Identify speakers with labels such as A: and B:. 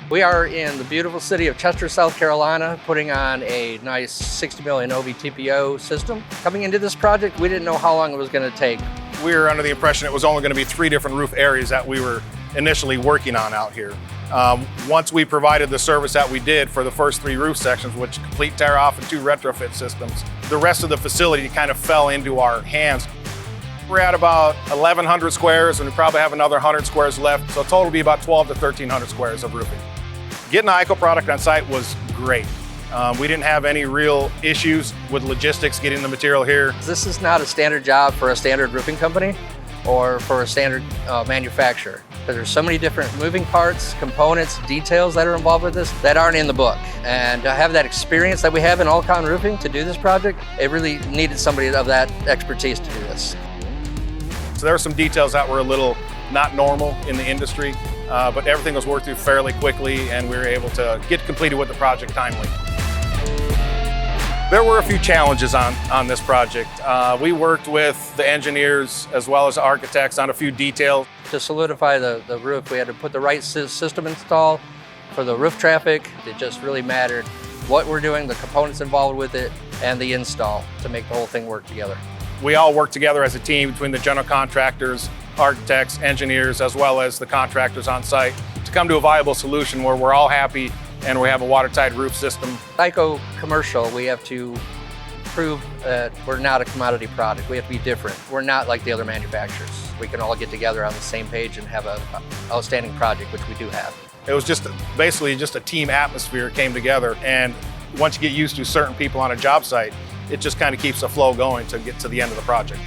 A: We are in the beautiful city of Chester, South Carolina, putting on a nice 60 million Innovi TPO system. Coming into this project, we didn't know how long it was going to take.
B: We were under the impression it was only going to be 3 different roof areas that we were initially working on out here. Once we provided the service that we did for the first 3 roof sections, which complete tear off and 2 retrofit systems, the rest of the facility kind of fell into our hands. We're at about 1,100 squares and we probably have another 100 squares left, so total will be about 1,200 to 1,300 squares of roofing. Getting an IKO product on site was great. We didn't have any real issues with logistics getting the material here.
A: This is not a standard job for a standard roofing company or for a standard manufacturer. Because there's so many different moving parts, components, details that are involved with this that aren't in the book. And to have that experience that we have in Allcon Roofing to do this project, it really needed somebody of that expertise to do this.
B: So there were some details that were a little not normal in the industry, but everything was worked through fairly quickly and we were able to get completed with the project timely. There were a few challenges on this project. We worked with the engineers as well as the architects on a few details.
A: To solidify the roof, we had to put the right system install for the roof traffic. It just really mattered what we're doing, the components involved with it, and the install to make the whole thing work together.
B: We all work together as a team between the general contractors, architects, engineers, as well as the contractors on site to come to a viable solution where we're all happy and we have a watertight roof system.
A: IKO Commercial, we have to prove that we're not a commodity product. We have to be different. We're not like the other manufacturers. We can all get together on the same page and have an outstanding project, which we do have.
B: It was basically just a team atmosphere came together, and once you get used to certain people on a job site, it just kind of keeps the flow going to get to the end of the project.